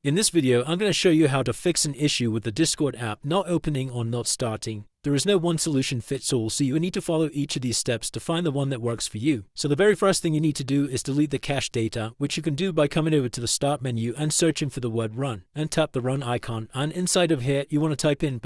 In this video, I'm going to show you how to fix an issue with the Discord app not opening or not starting. There is no one solution fits all, so you need to follow each of these steps to find the one that works for you. So the very first thing you need to do is delete the cache data, which you can do by coming over to the start menu and searching for the word run, and tap the run icon, and inside of here you want to type in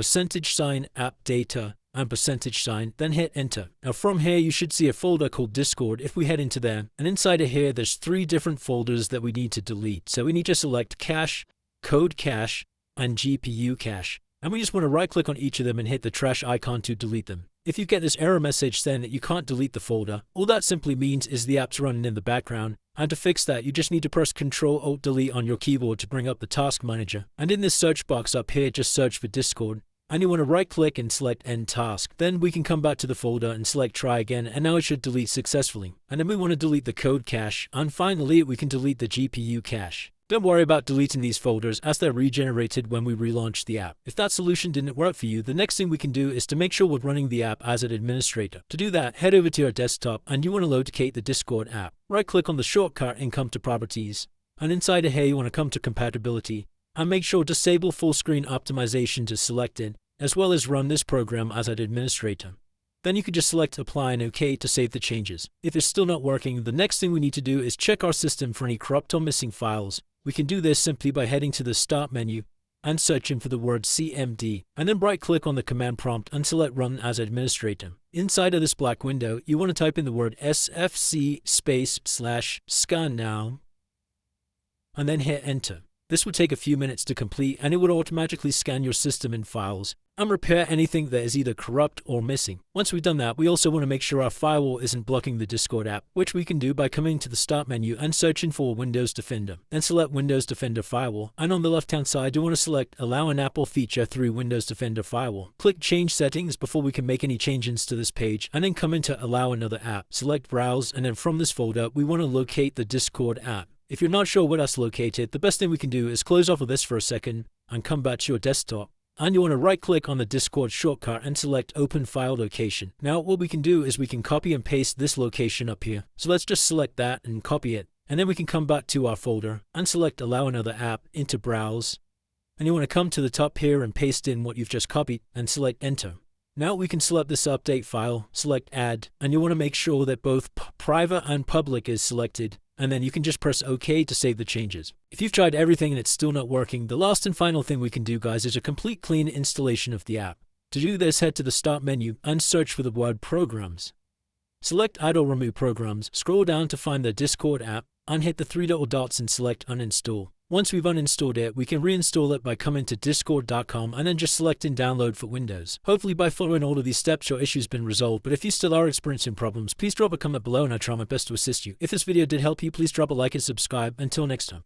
$app data and $, then hit enter. Now from here you should see a folder called Discord. If we head into there, and inside of here there's 3 different folders that we need to delete. So we need to select cache, code cache, and GPU cache. And we just want to right click on each of them and hit the trash icon to delete them. If you get this error message saying that you can't delete the folder, all that simply means is the app's running in the background. And to fix that, you just need to press Ctrl-Alt-Delete on your keyboard to bring up the task manager. And in this search box up here, just search for Discord. And you want to right click and select end task. Then we can come back to the folder and select try again, and now it should delete successfully. And then we want to delete the code cache, and finally we can delete the GPU cache. Don't worry about deleting these folders as they're regenerated when we relaunch the app. If that solution didn't work for you, the next thing we can do is to make sure we're running the app as an administrator. To do that, head over to your desktop and you want to locate the Discord app. Right click on the shortcut and come to properties. And inside of here you want to come to compatibility and make sure disable full screen optimization to selected, as well as run this program as an administrator. Then you can just select apply and OK to save the changes. If it's still not working, the next thing we need to do is check our system for any corrupt or missing files. We can do this simply by heading to the start menu and searching for the word CMD, and then right click on the command prompt and select run as administrator. Inside of this black window, you want to type in the word sfc/scan now and then hit enter. This will take a few minutes to complete, and it will automatically scan your system and files and repair anything that is either corrupt or missing. Once we've done that, we also want to make sure our firewall isn't blocking the Discord app, which we can do by coming to the start menu and searching for Windows Defender. Then select Windows Defender Firewall, and on the left hand side you want to select Allow an app or feature through Windows Defender Firewall. Click Change Settings before we can make any changes to this page, and then come into Allow another app. Select Browse, and then from this folder we want to locate the Discord app. If you're not sure where that's located, the best thing we can do is close off of this for a second and come back to your desktop. And you want to right click on the Discord shortcut and select Open File Location. Now what we can do is we can copy and paste this location up here. So let's just select that and copy it. And then we can come back to our folder and select Allow another app into Browse. And you want to come to the top here and paste in what you've just copied and select Enter. Now we can select this update file, select Add, and you want to make sure that both private and public is selected. And then you can just press OK to save the changes. If you've tried everything and it's still not working, the last and final thing we can do, guys, is a complete clean installation of the app. To do this, head to the Start menu and search for the word Programs. Select Add or Remove Programs, scroll down to find the Discord app, and hit the 3 little dots and select Uninstall. Once we've uninstalled it, we can reinstall it by coming to discord.com and then just selecting Download for Windows. Hopefully by following all of these steps your issue's been resolved, but if you still are experiencing problems, please drop a comment below and I'll try my best to assist you. If this video did help you, please drop a like and subscribe. Until next time.